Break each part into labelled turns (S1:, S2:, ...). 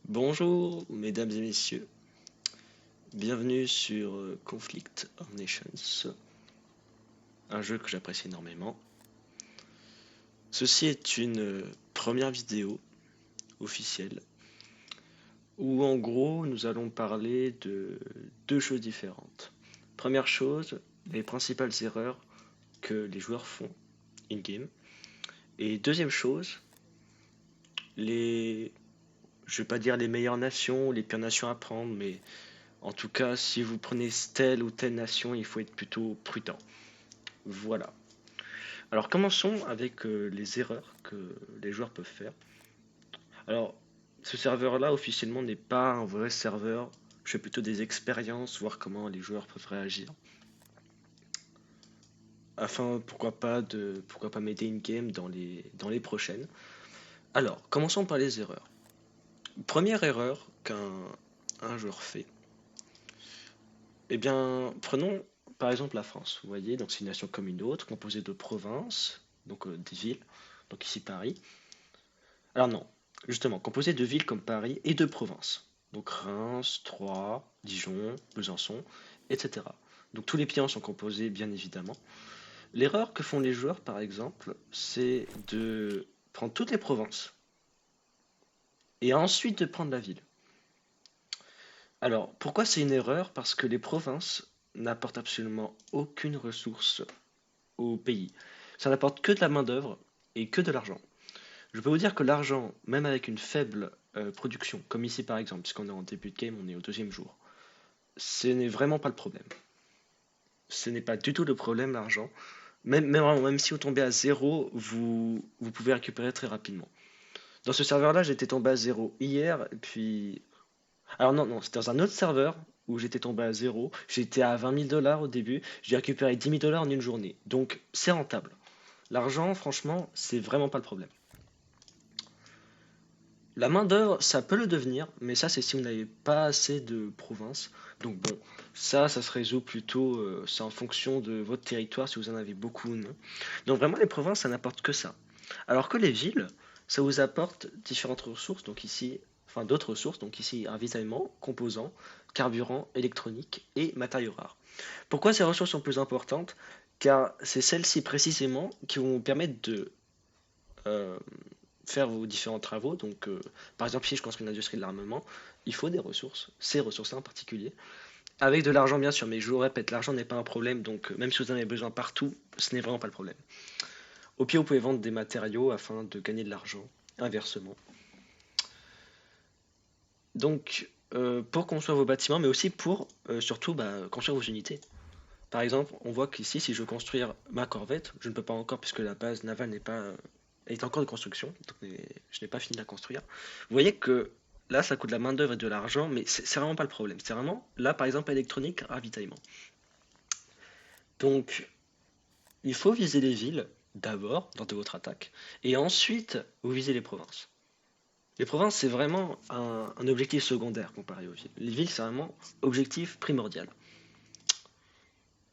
S1: Bonjour, mesdames et messieurs. Bienvenue sur Conflict of Nations, un jeu que j'apprécie énormément. Ceci est une première vidéo officielle où en gros nous allons parler de deux choses différentes. Première chose, les principales erreurs que les joueurs font in-game. Et deuxième chose, les, je vais pas dire les meilleures nations, les pires nations à prendre, mais en tout cas, si vous prenez telle ou telle nation, il faut être plutôt prudent. Voilà. Alors commençons avec les erreurs que les joueurs peuvent faire. Alors, ce serveur-là officiellement n'est pas un vrai serveur. Je fais plutôt des expériences, voir comment les joueurs peuvent réagir. Afin, pourquoi pas m'aider in-game dans les prochaines. Alors, commençons par les erreurs. Première erreur qu'un joueur fait. Eh bien, prenons par exemple la France. Vous voyez, donc c'est une nation comme une autre, composée de provinces, donc des villes, donc ici Paris. Alors non, justement, composée de villes comme Paris et de provinces. Donc Reims, Troyes, Dijon, Besançon, etc. Donc tous les pays en sont composés, bien évidemment. L'erreur que font les joueurs, par exemple, c'est de prendre toutes les provinces et ensuite de prendre la ville. Alors, pourquoi c'est une erreur? Parce que les provinces n'apportent absolument aucune ressource au pays. Ça n'apporte que de la main-d'œuvre et que de l'argent. Je peux vous dire que l'argent, même avec une faible production, comme ici par exemple, puisqu'on est en début de game, on est au deuxième jour, ce n'est vraiment pas le problème. Ce n'est pas du tout le problème, l'argent. Même si vous tombez à zéro, vous pouvez récupérer très rapidement. Dans ce serveur-là, j'étais tombé à zéro hier, et puis... Alors non, non, c'était dans un autre serveur où j'étais tombé à zéro. J'étais à 20 000 dollars au début, j'ai récupéré 10 000 dollars en une journée. Donc c'est rentable. L'argent, franchement, c'est vraiment pas le problème. La main-d'œuvre, ça peut le devenir, mais ça, c'est si vous n'avez pas assez de provinces. Donc bon, ça se résout plutôt, c'est en fonction de votre territoire, si vous en avez beaucoup ou non. Donc vraiment, les provinces, ça n'apporte que ça. Alors que les villes, ça vous apporte différentes ressources, donc ici, enfin d'autres ressources, donc ici, ravitaillement, composants, carburant, électronique et matériaux rares. Pourquoi ces ressources sont plus importantes? Car c'est celles-ci précisément qui vont vous permettre de euh, faire vos différents travaux. Donc, par exemple, si je construis une industrie de l'armement, il faut des ressources, ces ressources-là en particulier. Avec de l'argent, bien sûr, mais je vous répète, l'argent n'est pas un problème, donc même si vous en avez besoin partout, ce n'est vraiment pas le problème. Au pire, vous pouvez vendre des matériaux afin de gagner de l'argent, inversement. Donc, pour construire vos bâtiments, mais aussi pour, surtout, construire vos unités. Par exemple, on voit qu'ici, si je veux construire ma corvette, je ne peux pas encore puisque la base navale n'est pas, elle est encore de construction, donc je n'ai pas fini de la construire. Vous voyez que là, ça coûte de la main-d'œuvre et de l'argent, mais c'est vraiment pas le problème. C'est vraiment, là, par exemple, électronique, ravitaillement. Donc, il faut viser les villes d'abord dans de votre attaque, et ensuite, vous visez les provinces. Les provinces, c'est vraiment un objectif secondaire comparé aux villes. Les villes, c'est vraiment objectif primordial.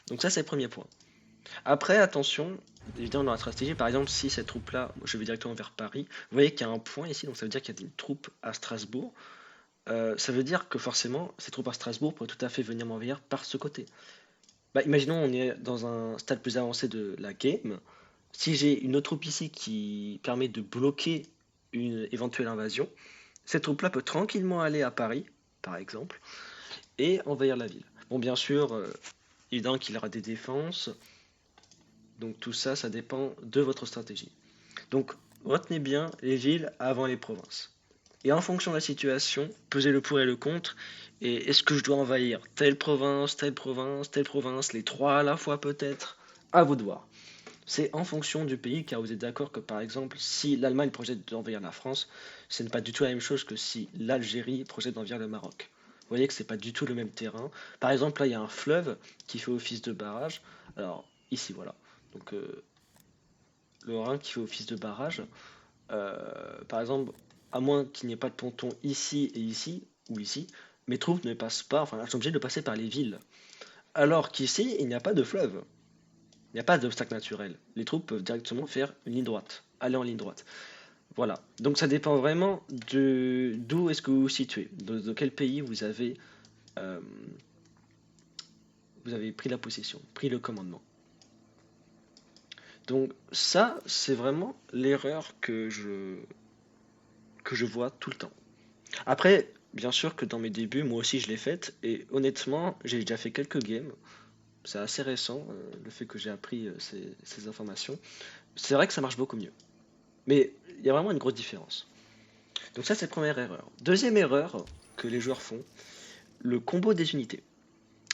S1: Donc ça, c'est le premier point. Après, attention, évidemment dans la stratégie, par exemple, si cette troupe-là, je vais directement vers Paris, vous voyez qu'il y a un point ici, donc ça veut dire qu'il y a des troupes à Strasbourg. Ça veut dire que forcément, ces troupes à Strasbourg pourraient tout à fait venir m'envahir par ce côté. Imaginons, on est dans un stade plus avancé de la game. Si j'ai une autre troupe ici qui permet de bloquer une éventuelle invasion, cette troupe-là peut tranquillement aller à Paris, par exemple, et envahir la ville. Bon, bien sûr, évidemment qu'il y aura des défenses, donc tout ça, ça dépend de votre stratégie. Donc retenez bien les villes avant les provinces. Et en fonction de la situation, pesez le pour et le contre. Et est-ce que je dois envahir telle province, telle province, telle province, les trois à la fois peut-être? À vous de voir. C'est en fonction du pays, car vous êtes d'accord que par exemple, si l'Allemagne projette d'envahir la France, ce n'est pas du tout la même chose que si l'Algérie projette d'envahir le Maroc. Vous voyez que c'est pas du tout le même terrain. Par exemple, là, il y a un fleuve qui fait office de barrage. Alors, ici, voilà. Donc, le Rhin qui fait office de barrage. Par exemple, à moins qu'il n'y ait pas de ponton ici et ici, ou ici, mes troupes ne passent pas, enfin, elles sont obligées de passer par les villes. Alors qu'ici, il n'y a pas de fleuve, il n'y a pas d'obstacle naturel. Les troupes peuvent directement faire une ligne droite, aller en ligne droite. Voilà. Donc ça dépend vraiment de d'où est-ce que vous vous situez, de quel pays euh, vous avez pris la possession, pris le commandement. Donc ça, c'est vraiment l'erreur que je vois tout le temps. Après, bien sûr que dans mes débuts, moi aussi je l'ai faite, et honnêtement, j'ai déjà fait quelques games. C'est assez récent, le fait que j'ai appris ces informations. C'est vrai que ça marche beaucoup mieux. Mais il y a vraiment une grosse différence. Donc ça, c'est la première erreur. Deuxième erreur que les joueurs font, le combo des unités.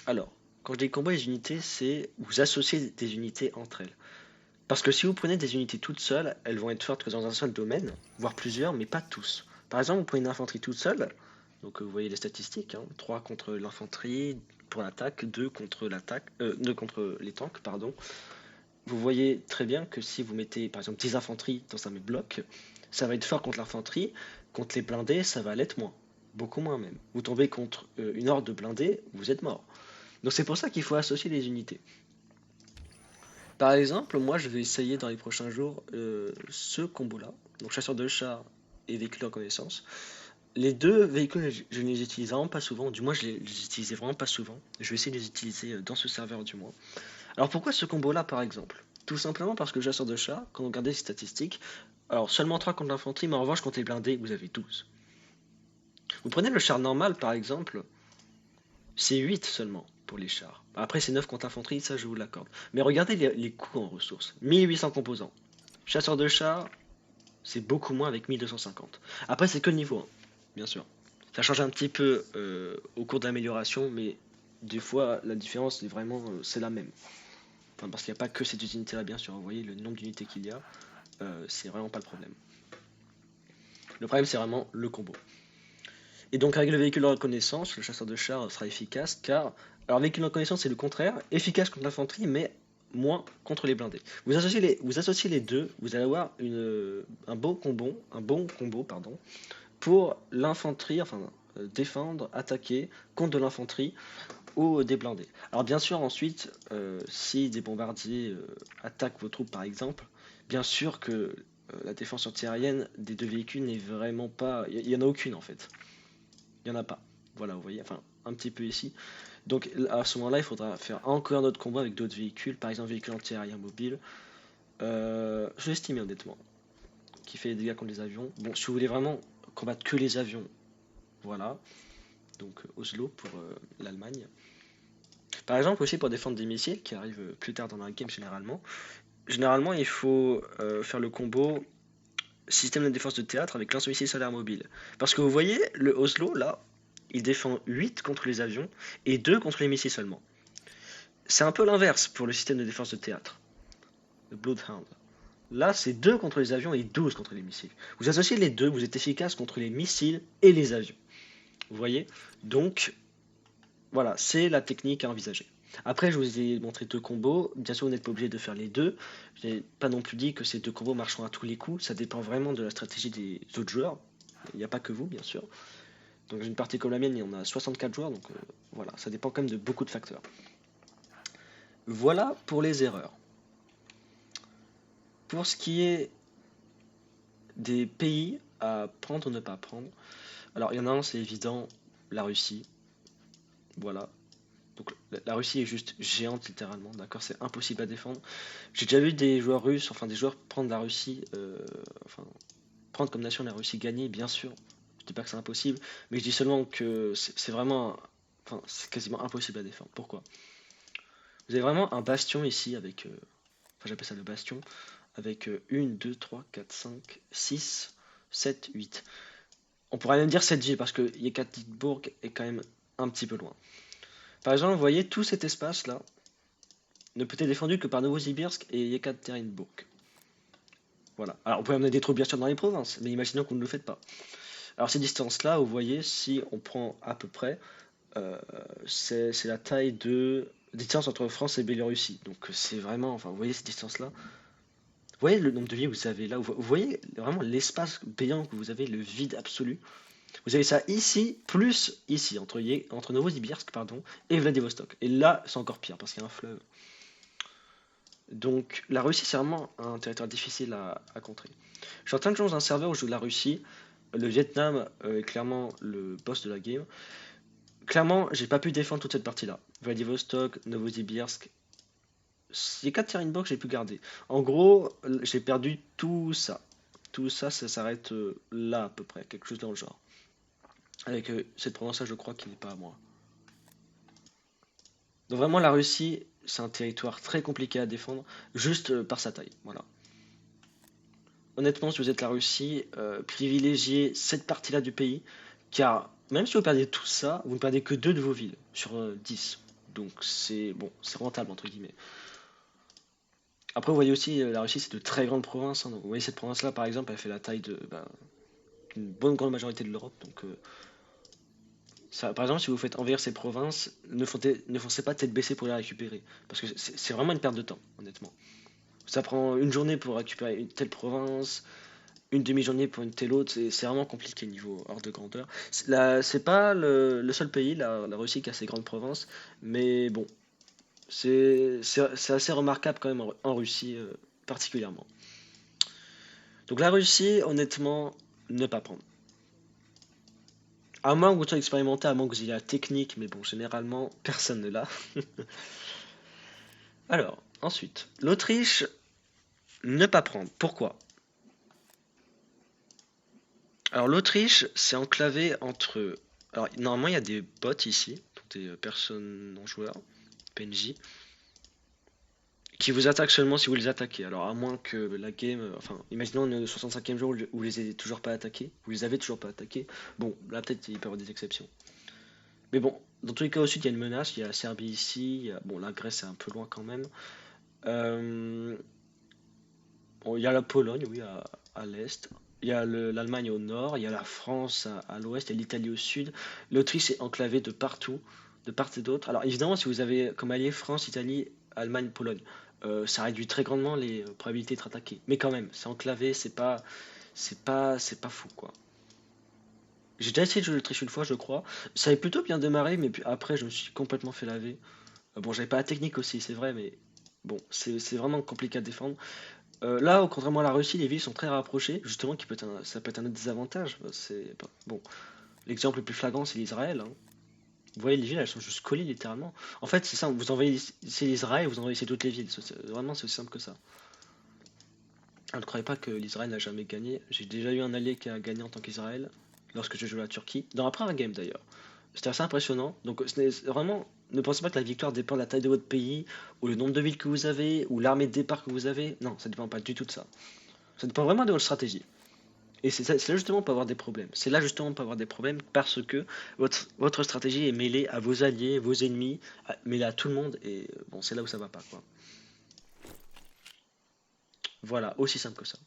S1: Alors, quand je dis combo des unités, c'est vous associez des unités entre elles. Parce que si vous prenez des unités toutes seules, elles vont être fortes que dans un seul domaine, voire plusieurs, mais pas tous. Par exemple, vous prenez une infanterie toute seule, donc vous voyez les statistiques, hein, 3 contre l'infanterie pour l'attaque, 2 contre les tanks, pardon. Vous voyez très bien que si vous mettez par exemple 10 infanteries dans un même bloc, ça va être fort contre l'infanterie, contre les blindés, ça va l'être moins. Beaucoup moins même. Vous tombez contre une horde de blindés, vous êtes mort. Donc c'est pour ça qu'il faut associer les unités. Par exemple, moi je vais essayer dans les prochains jours ce combo-là, donc chasseur de chars et véhicule en connaissance. Les deux véhicules, je ne les utilise vraiment pas souvent, du moins je les utilisais vraiment pas souvent. Je vais essayer de les utiliser dans ce serveur du moins. Alors pourquoi ce combo-là par exemple? Tout simplement parce que le chasseur de chars, quand vous regardez les statistiques, alors seulement 3 contre l'infanterie, mais en revanche contre les blindés, vous avez 12. Vous prenez le char normal par exemple, c'est 8 seulement pour les chars. Après c'est 9 contre l'infanterie, ça je vous l'accorde. Mais regardez les coûts en ressources. 1800 composants. Chasseur de chars, c'est beaucoup moins avec 1250. Après c'est que le niveau 1, bien sûr. Ça change un petit peu au cours de l'amélioration, mais des fois la différence est vraiment c'est la même. Enfin, parce qu'il n'y a pas que ces deux unités là, bien sûr. Vous voyez le nombre d'unités qu'il y a, c'est vraiment pas le problème. Le problème c'est vraiment le combo. Et donc avec le véhicule de reconnaissance, le chasseur de chars sera efficace car... Alors le véhicule de reconnaissance c'est le contraire, efficace contre l'infanterie mais moins contre les blindés. Vous associez les deux, vous allez avoir un bon combo pardon, pour l'infanterie, enfin défendre, attaquer contre de l'infanterie ou des blindés. Alors bien sûr ensuite, si des bombardiers attaquent vos troupes par exemple, bien sûr que la défense antiaérienne des deux véhicules n'est vraiment pas... Il n'y en a aucune en fait. Il n'y en a pas. Voilà, vous voyez, enfin un petit peu ici. Donc à ce moment-là, il faudra faire encore un autre combat avec d'autres véhicules, par exemple véhicule anti-aérien mobile. Je l'estime honnêtement, qui fait des dégâts contre les avions. Bon, si vous voulez vraiment combattre que les avions, voilà. Donc Oslo pour l'Allemagne. Par exemple aussi pour défendre des missiles qui arrivent plus tard dans la game généralement. Généralement il faut faire le combo système de défense de théâtre avec lance-missile solaire mobile. Parce que vous voyez, le Oslo là, il défend 8 contre les avions et 2 contre les missiles seulement. C'est un peu l'inverse pour le système de défense de théâtre, le Bloodhound. Là, c'est 2 contre les avions et 12 contre les missiles. Vous associez les deux, vous êtes efficace contre les missiles et les avions. Vous voyez? Donc, voilà, c'est la technique à envisager. Après, je vous ai montré deux combos. Bien sûr, vous n'êtes pas obligé de faire les deux. Je n'ai pas non plus dit que ces deux combos marcheront à tous les coups. Ça dépend vraiment de la stratégie des autres joueurs. Il n'y a pas que vous, bien sûr. Donc, une partie comme la mienne, il y en a 64 joueurs. Donc, voilà, ça dépend quand même de beaucoup de facteurs. Voilà pour les erreurs. Pour ce qui est des pays à prendre ou ne pas prendre, alors il y en a un, c'est évident, la Russie. Voilà. Donc la Russie est juste géante littéralement, d'accord, c'est impossible à défendre. J'ai déjà vu des joueurs russes, enfin des joueurs prendre la Russie, enfin prendre comme nation la Russie, gagner, bien sûr. Je dis pas que c'est impossible, mais je dis seulement que c'est vraiment, enfin c'est quasiment impossible à défendre. Pourquoi? Vous avez vraiment un bastion ici avec, enfin j'appelle ça le bastion, avec 1, 2, 3, 4, 5, 6, 7, 8. On pourrait même dire 7 villes parce que Yekaterinbourg est quand même un petit peu loin. Par exemple, vous voyez tout cet espace-là ne peut être défendu que par Novosibirsk et Yekaterinbourg. Voilà. Alors, on peut amener des troupes bien sûr dans les provinces, mais imaginons que vous ne le faites pas. Alors, ces distances-là, vous voyez, si on prend à peu près, c'est la taille de distance entre France et Biélorussie. Donc, c'est vraiment, enfin, vous voyez ces distances-là. Vous voyez le nombre de villes que vous avez là, vous voyez vraiment l'espace béant que vous avez, le vide absolu. Vous avez ça ici, plus ici, entre Novosibirsk pardon, et Vladivostok. Et là, c'est encore pire, parce qu'il y a un fleuve. Donc la Russie, c'est vraiment un territoire difficile à contrer. Je suis en train de jouer dans un serveur où je joue de la Russie. Le Vietnam est clairement le boss de la game. Clairement, j'ai pas pu défendre toute cette partie-là. Vladivostok, Novosibirsk. Les 4 tiers inbox, j'ai pu garder. En gros, j'ai perdu tout ça. Tout ça, ça s'arrête là à peu près, quelque chose dans le genre. Avec cette province-là, je crois, qui n'est pas à moi. Donc vraiment, la Russie, c'est un territoire très compliqué à défendre, juste par sa taille. Voilà. Honnêtement, si vous êtes la Russie, privilégiez cette partie-là du pays, car même si vous perdez tout ça, vous ne perdez que 2 de vos villes sur 10. Donc c'est bon, c'est rentable entre guillemets. Après, vous voyez aussi, la Russie, c'est de très grandes provinces, hein. Donc, vous voyez cette province-là, par exemple, elle fait la taille de d'une bonne grande majorité de l'Europe. Donc, ça, par exemple, si vous faites envers ces provinces, ne foncez pas tête baissée pour les récupérer, parce que c'est vraiment une perte de temps, honnêtement. Ça prend une journée pour récupérer une telle province, une demi-journée pour une telle autre, c'est vraiment compliqué niveau hors de grandeur. C'est pas le seul pays, la Russie, qui a ses grandes provinces, mais bon, c'est assez remarquable quand même en Russie particulièrement. Donc la Russie, honnêtement, ne pas prendre. À moins que vous soyez expérimenté, à moins que vous ayez la technique, mais bon, généralement, personne ne l'a. Alors, ensuite, l'Autriche, ne pas prendre. Pourquoi? Alors l'Autriche, c'est enclavé entre... Alors normalement, il y a des bots ici, donc des personnes non joueurs, PNJ, qui vous attaquent seulement si vous les attaquez. Alors à moins que la game... Enfin, imaginons le 65e jour où vous les avez toujours pas attaqués, vous les avez toujours pas attaqués. Bon, là peut-être il peut y avoir des exceptions. Mais bon, dans tous les cas au sud, il y a une menace, il y a la Serbie ici, bon, la Grèce c'est un peu loin quand même. Euh, Bon, il y a la Pologne, oui, à l'est. Il y a l'Allemagne au nord, il y a la France à l'ouest, il y a l'Italie au sud. L'Autriche est enclavée de partout, de part et d'autre. Alors évidemment, si vous avez comme allié France, Italie, Allemagne, Pologne, ça réduit très grandement les probabilités d'être attaqué. Mais quand même, c'est enclavé, c'est pas fou, quoi. J'ai déjà essayé de jouer l'Autriche une fois, je crois. Ça avait plutôt bien démarré, mais puis après, je me suis complètement fait laver. Bon, j'avais pas la technique aussi, c'est vrai, mais bon, c'est vraiment compliqué à défendre. Là, contrairement à la Russie, les villes sont très rapprochées, justement, ça peut être un autre désavantage. Bon, l'exemple le plus flagrant, c'est l'Israël, hein. Vous voyez, les villes, elles sont juste collées littéralement. En fait, c'est simple, vous envoyez c'est l'Israël, vous envoyez toutes les villes. Vraiment, c'est aussi simple que ça. Ah, ne croyez pas que l'Israël n'a jamais gagné. J'ai déjà eu un allié qui a gagné en tant qu'Israël, lorsque je jouais à la Turquie, dans après un game d'ailleurs. C'était assez impressionnant. Donc, vraiment, ne pensez pas que la victoire dépend de la taille de votre pays, ou le nombre de villes que vous avez, ou l'armée de départ que vous avez. Non, ça ne dépend pas du tout de ça. Ça dépend vraiment de votre stratégie. Et c'est là justement on peut avoir des problèmes. C'est là justement on peut avoir des problèmes parce que votre stratégie est mêlée à vos alliés, vos ennemis, mêlée à tout le monde. Et bon, c'est là où ça va pas, quoi. Voilà, aussi simple que ça.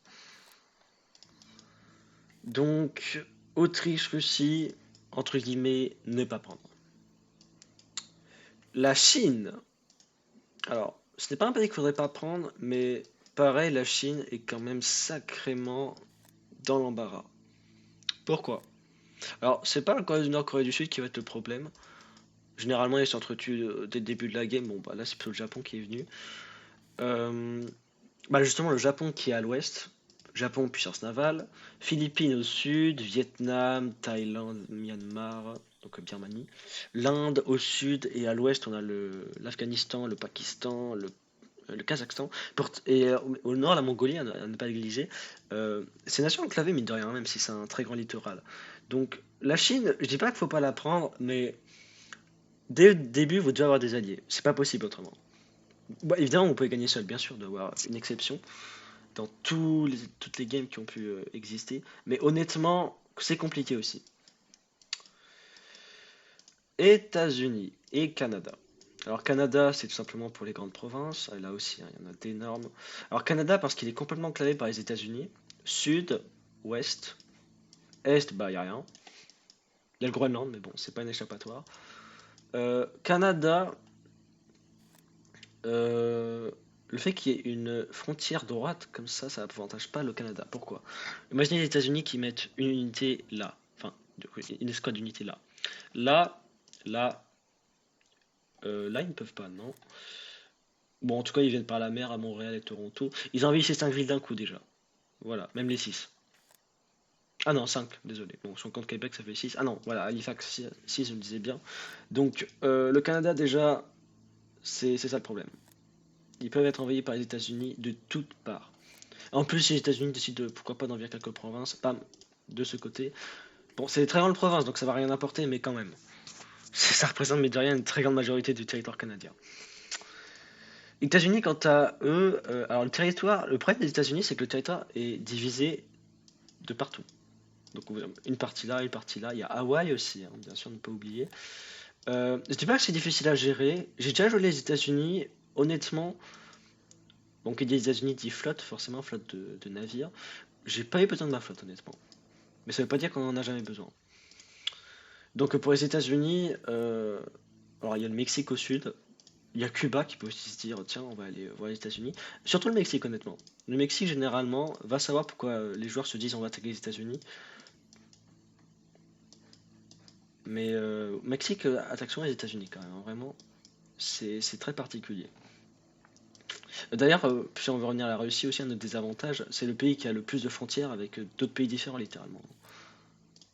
S1: Donc, Autriche, Russie, entre guillemets, ne pas prendre. La Chine. Alors, ce n'est pas un pays qu'il faudrait pas prendre, mais pareil, la Chine est quand même sacrément dans l'embarras. Pourquoi? Alors, c'est pas la Corée du Nord, Corée du Sud qui va être le problème. Généralement, ils s'entretuent dès le début de la game. Bon, bah là, c'est plutôt le Japon qui est venu. Euh, Bah justement, le Japon qui est à l'ouest. Japon, puissance navale. Philippines au sud. Vietnam, Thaïlande, Myanmar, donc Birmanie. L'Inde au sud et à l'ouest, on a l'Afghanistan, le Pakistan, le Kazakhstan. Et au nord, la Mongolie, à ne pas négliger. C'est une nation enclavée, mine de rien, même si c'est un très grand littoral. Donc, la Chine, je dis pas qu'il faut pas la prendre, mais dès le début, vous devez avoir des alliés. C'est pas possible autrement. Bah, évidemment, vous pouvez gagner seul, bien sûr, d'avoir une exception dans toutes les games qui ont pu exister. Mais honnêtement, c'est compliqué aussi. États-Unis et Canada. Alors Canada, c'est tout simplement pour les grandes provinces. Là aussi, hein, il y en a d'énormes. Alors Canada, parce qu'il est complètement enclavé par les États-Unis. Sud, ouest, est, bah il n'y a rien. Il y a le Groenland, mais bon, c'est pas un échappatoire. Canada, Euh, le fait qu'il y ait une frontière droite comme ça n'avantage pas le Canada. Pourquoi? Imaginez les États-Unis qui mettent une unité là, enfin une escouade d'unités là. Là, là, là ils ne peuvent pas, non. Bon, en tout cas, ils viennent par la mer à Montréal et Toronto. Ils envahissent ces 5 villes d'un coup déjà. Voilà, même les 6. Ah non, 5, désolé. Bon, si on compte Québec, ça fait 6. Ah non, voilà, Halifax 6, je le disais bien. Donc, le Canada, déjà, c'est ça le problème. Ils peuvent être envahis par les États-Unis de toutes parts. En plus, si les États-Unis décident, pourquoi pas, d'envahir quelques provinces, bam, de ce côté. Bon, c'est des très grandes provinces, donc ça va rien apporter, mais quand même. Ça représente, mais de rien, une très grande majorité du territoire canadien. Les États-Unis, quant à eux, alors le territoire, le problème des États-Unis, c'est que le territoire est divisé de partout. Donc une partie là, une partie là. Il y a Hawaï aussi, hein, bien sûr, ne pas oublier. Je dis pas que c'est difficile à gérer. J'ai déjà joué les États-Unis. Honnêtement, bon, qui dit les États-Unis dit flotte, forcément flotte de navires. J'ai pas eu besoin de ma flotte, honnêtement. Mais ça veut pas dire qu'on en a jamais besoin. Donc pour les États-Unis, alors il y a le Mexique au sud. Il y a Cuba qui peut aussi se dire, tiens, on va aller voir les États-Unis. Surtout le Mexique, honnêtement. Le Mexique, généralement, va savoir pourquoi les joueurs se disent on va attaquer les États-Unis. Mais Mexique attaque souvent les États-Unis quand même, hein, vraiment. C'est très particulier. D'ailleurs, si on veut revenir à la Russie aussi, un autre désavantage, c'est le pays qui a le plus de frontières avec d'autres pays différents, littéralement.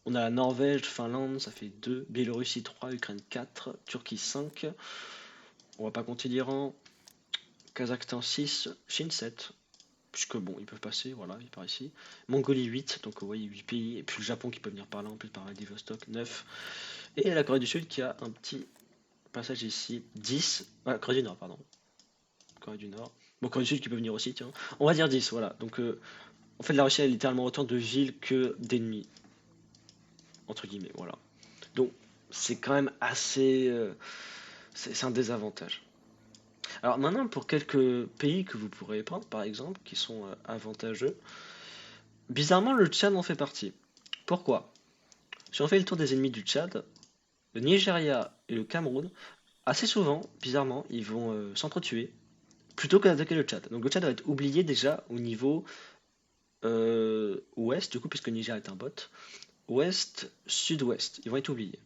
S1: On a la Norvège, Finlande, ça fait 2, Biélorussie 3, Ukraine 4, Turquie 5, on va pas compter l'Iran, Kazakhstan 6, Chine 7, puisque bon, ils peuvent passer, voilà, par ici. Mongolie 8, donc vous voyez 8 pays, et puis le Japon qui peut venir par là, en plus par Vladivostok 9, et la Corée du Sud qui a un petit passage ici, 10, Corée du Nord, pardon. Corée du Nord. Bon, Corée du Sud qui peut venir aussi, tiens. On va dire 10, voilà. Donc, en fait, la Russie a littéralement autant de villes que d'ennemis. Entre guillemets, voilà. Donc, c'est quand même assez. C'est un désavantage. Alors, maintenant, pour quelques pays que vous pourrez prendre, par exemple, qui sont avantageux, bizarrement, le Tchad en fait partie. Pourquoi? Si on fait le tour des ennemis du Tchad, le Nigeria et le Cameroun, assez souvent, bizarrement, ils vont s'entretuer plutôt que d'attaquer le Tchad. Donc le Tchad va être oublié déjà au niveau ouest, du coup, puisque le Niger est un bot. Ouest, sud-ouest, ils vont être oubliés.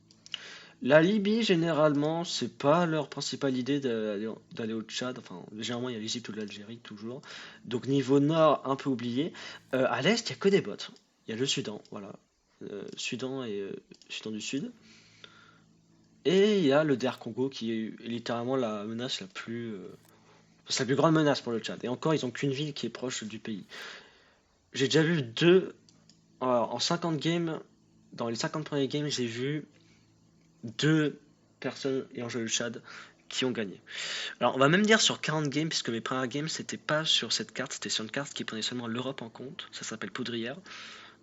S1: La Libye, généralement, c'est pas leur principale idée d'aller au Tchad. Enfin, généralement, il y a l'Égypte ou l'Algérie, toujours. Donc, niveau nord, un peu oublié. À l'est, il n'y a que des bots. Il y a le Soudan, voilà. Soudan et Soudan du Sud. Et il y a le DR Congo qui est littéralement la menace la plus. C'est la plus grande menace pour le Tchad. Et encore, ils ont qu'une ville qui est proche du pays. J'ai déjà vu deux. En 50 games, dans les 50 premiers games, j'ai vu deux personnes ayant joué le Tchad qui ont gagné. Alors, on va même dire sur 40 games, puisque mes premiers games, c'était pas sur cette carte, c'était sur une carte qui prenait seulement l'Europe en compte. Ça s'appelle Poudrière.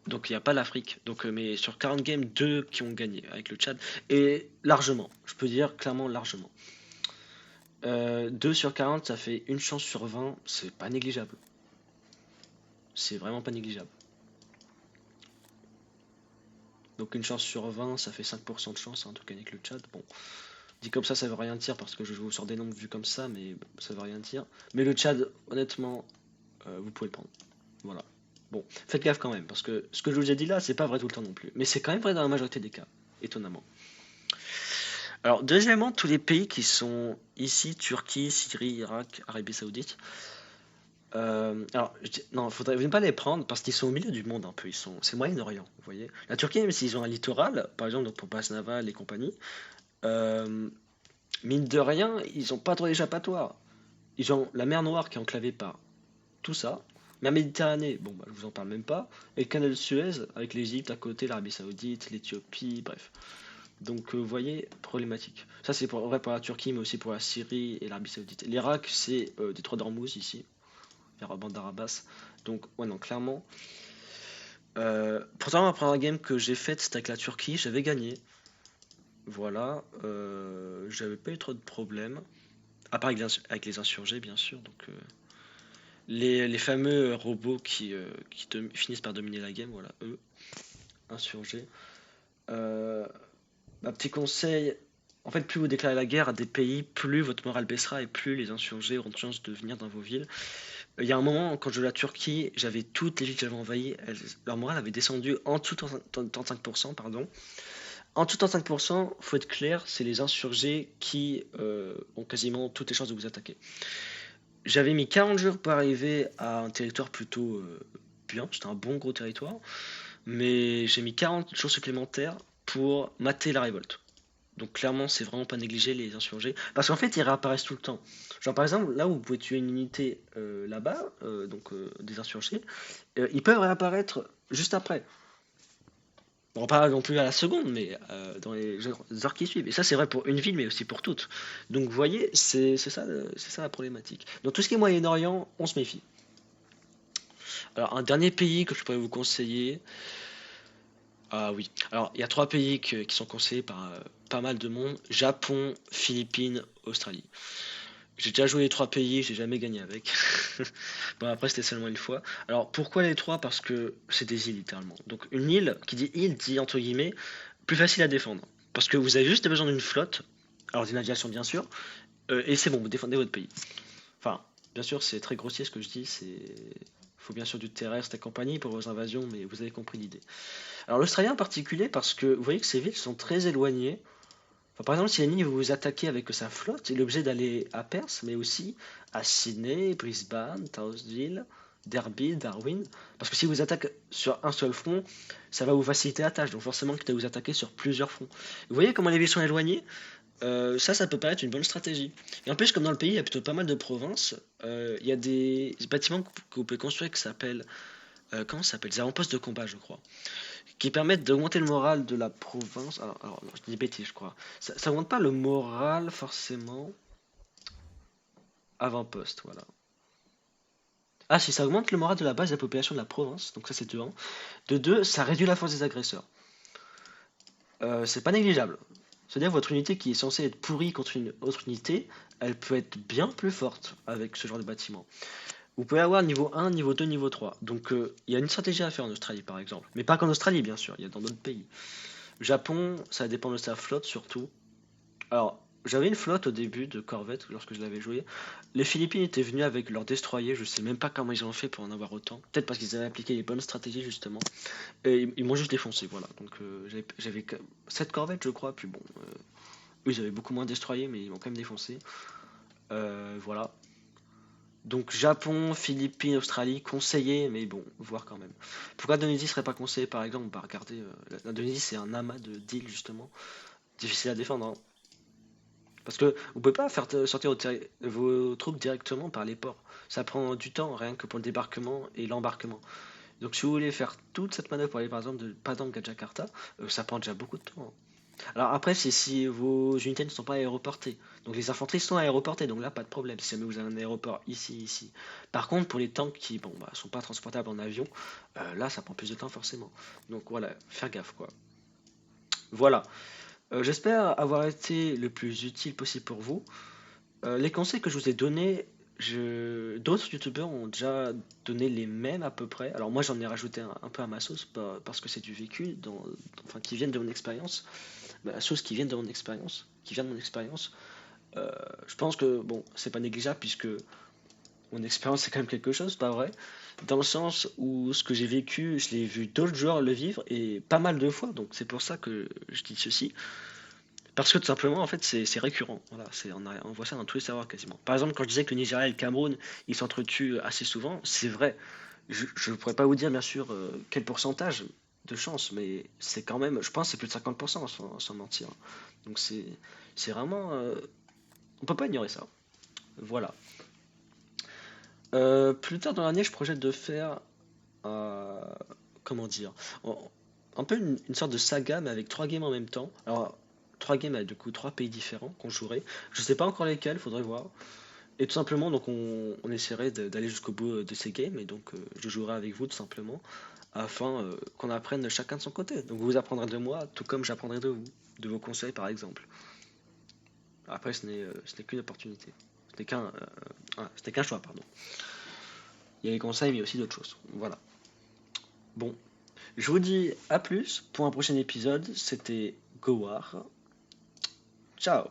S1: Donc, il n'y a pas l'Afrique. Donc, mais sur 40 games, deux qui ont gagné avec le Tchad. Et largement. Je peux dire clairement largement. 2 sur 40, ça fait une chance sur 20. C'est pas négligeable. C'est vraiment pas négligeable. Donc une chance sur 20, ça fait 5% de chance, hein, en tout cas avec le Tchad. Bon, dit comme ça veut rien dire parce que je joue sur des nombres vus comme ça, mais ça veut rien dire. Mais le Tchad, honnêtement, vous pouvez le prendre. Voilà. Bon, faites gaffe quand même, parce que ce que je vous ai dit là, c'est pas vrai tout le temps non plus. Mais c'est quand même vrai dans la majorité des cas, étonnamment. Alors, deuxièmement, tous les pays qui sont ici, Turquie, Syrie, Irak, Arabie Saoudite. Alors, non, faudrait ne pas les prendre parce qu'ils sont au milieu du monde un peu. C'est le Moyen-Orient, vous voyez. La Turquie, même s'ils ont un littoral, par exemple, donc pour base navale et compagnie, euh, mine de rien, ils ont pas trop d'échappatoire. Ils ont la mer Noire qui est enclavée par tout ça. Mer Méditerranée, bon, bah, je vous en parle même pas. Et le canal de Suez avec l'Égypte à côté, l'Arabie Saoudite, l'Éthiopie, bref. Donc, vous voyez, problématique. Ça, c'est vrai pour la Turquie, mais aussi pour la Syrie et l'Arabie Saoudite. L'Irak, c'est des trois d'Ormuz ici, vers Bandar Abbas. Donc, ouais, non, clairement. Pourtant, la première game que j'ai faite, c'était avec la Turquie, j'avais gagné. Voilà, j'avais pas eu trop de problèmes. À part avec les insurgés, bien sûr. Donc, les fameux robots qui finissent par dominer la game, voilà, eux, insurgés. Euh, Petit conseil, en fait, plus vous déclarez la guerre à des pays, plus votre morale baissera et plus les insurgés auront de chance de venir dans vos villes. Il y a un moment, quand je jouais à la Turquie, j'avais toutes les villes que j'avais envahies, leur morale avait descendu en dessous de 35%, pardon. En dessous de 35%, faut être clair, c'est les insurgés qui ont quasiment toutes les chances de vous attaquer. J'avais mis 40 jours pour arriver à un territoire plutôt bien, c'était un bon gros territoire, mais j'ai mis 40 jours supplémentaires pour mater la révolte. Donc clairement, c'est vraiment pas négligé les insurgés. Parce qu'en fait, ils réapparaissent tout le temps. Genre par exemple, là où vous pouvez tuer une unité là-bas, des insurgés, ils peuvent réapparaître juste après. Bon, pas non plus à la seconde, mais dans les heures qui suivent. Et ça, c'est vrai pour une ville, mais aussi pour toutes. Donc vous voyez, c'est ça la problématique. Dans tout ce qui est Moyen-Orient, on se méfie. Alors un dernier pays que je pourrais vous conseiller, ah oui. Alors, il y a trois pays qui sont conseillés par pas mal de monde. Japon, Philippines, Australie. J'ai déjà joué les trois pays, j'ai jamais gagné avec. Bon, après, c'était seulement une fois. Alors, pourquoi les trois? Parce que c'est des îles, littéralement. Donc, une île, qui dit île, dit entre guillemets, plus facile à défendre. Parce que vous avez juste besoin d'une flotte, alors d'une aviation bien sûr, et c'est bon, vous défendez votre pays. Enfin, bien sûr, c'est très grossier ce que je dis, c'est... faut bien sûr du terrestre et compagnie pour vos invasions, mais vous avez compris l'idée. Alors l'Australie en particulier parce que vous voyez que ces villes sont très éloignées. Enfin, par exemple, si l'ennemi veut vous attaquer avec sa flotte, il est obligé d'aller à Perth, mais aussi à Sydney, Brisbane, Townsville, Derby, Darwin. Parce que si vous attaquez sur un seul front, ça va vous faciliter la tâche. Donc forcément, quitte à vous attaquer sur plusieurs fronts. Vous voyez comment les villes sont éloignées. Ça peut paraître une bonne stratégie. Et en plus, comme dans le pays, il y a plutôt pas mal de provinces, il y a des bâtiments que vous pouvez construire qui s'appellent... comment ça s'appelle? Des avant-postes de combat, je crois, qui permettent d'augmenter le moral de la province. Alors non, je dis des bêtises, je crois. Ça augmente pas le moral forcément. Avant-poste, voilà. Ah si, ça augmente le moral de la base de la population de la province, donc ça c'est de 1. De 2, ça réduit la force des agresseurs. C'est pas négligeable. C'est-à-dire que votre unité qui est censée être pourrie contre une autre unité, elle peut être bien plus forte avec ce genre de bâtiment. Vous pouvez avoir niveau 1, niveau 2, niveau 3. Donc il y a une stratégie à faire en Australie par exemple. Mais pas qu'en Australie bien sûr, il y a dans d'autres pays. Japon, ça dépend de sa flotte surtout. Alors, j'avais une flotte au début de corvette lorsque je l'avais joué. Les Philippines étaient venus avec leurs destroyers, je sais même pas comment ils ont fait pour en avoir autant. Peut-être parce qu'ils avaient appliqué les bonnes stratégies justement. Et ils m'ont juste défoncé, voilà. Donc j'avais 7 corvettes je crois, puis bon. Eux ils avaient beaucoup moins destroyers, mais ils m'ont quand même défoncé. Voilà. Donc Japon, Philippines, Australie, conseillé, mais bon, voir quand même. Pourquoi l'Indonésie serait pas conseillé par exemple? Bah regardez, l'Indonésie c'est un amas d'îles justement. Difficile à défendre, hein. Parce que vous pouvez pas faire sortir vos troupes directement par les ports. Ça prend du temps rien que pour le débarquement et l'embarquement. Donc si vous voulez faire toute cette manœuvre pour aller par exemple de Padang à Jakarta, ça prend déjà beaucoup de temps, hein. Alors après, c'est si vos unités ne sont pas aéroportées. Donc les infanteries sont aéroportées, donc là pas de problème si jamais vous avez un aéroport ici, ici. Par contre, pour les tanks qui bon bah sont pas transportables en avion, là ça prend plus de temps forcément. Donc voilà, faire gaffe quoi. Voilà. J'espère avoir été le plus utile possible pour vous. Les conseils que je vous ai donnés, d'autres youtubeurs ont déjà donné les mêmes à peu près. Alors moi j'en ai rajouté un peu à ma sauce parce que c'est du vécu, enfin qui viennent de mon expérience. La sauce qui vient de mon expérience, qui vient de mon expérience. Je pense que bon, c'est pas négligeable puisque mon expérience c'est quand même quelque chose, pas vrai? Dans le sens où ce que j'ai vécu, je l'ai vu d'autres joueurs le vivre et pas mal de fois. Donc c'est pour ça que je dis ceci. Parce que tout simplement, en fait, c'est récurrent. Voilà, on voit ça dans tous les serveurs quasiment. Par exemple, quand je disais que le Nigeria et le Cameroun, ils s'entretuent assez souvent, c'est vrai. Je ne pourrais pas vous dire, bien sûr, quel pourcentage de chance, mais c'est quand même, je pense, que c'est plus de 50% sans mentir. Donc c'est vraiment, on peut pas ignorer ça. Voilà. Plus tard dans l'année, je projette de faire, euh, comment dire, un un peu une sorte de saga, mais avec trois games en même temps. Alors, trois games avec du coup trois pays différents qu'on jouerait. Je sais pas encore lesquels, faudrait voir. Et tout simplement, donc on essaierait d'aller jusqu'au bout de ces games, et donc je jouerai avec vous tout simplement, afin qu'on apprenne chacun de son côté. Donc vous apprendrez de moi, tout comme j'apprendrai de vous, de vos conseils par exemple. Après, ce n'est qu'une opportunité. Ce n'est ce n'est qu'un choix, pardon. Il y a les conseils, mais il y a aussi d'autres choses. Voilà. Bon, je vous dis à plus pour un prochain épisode. C'était Gowar. Ciao!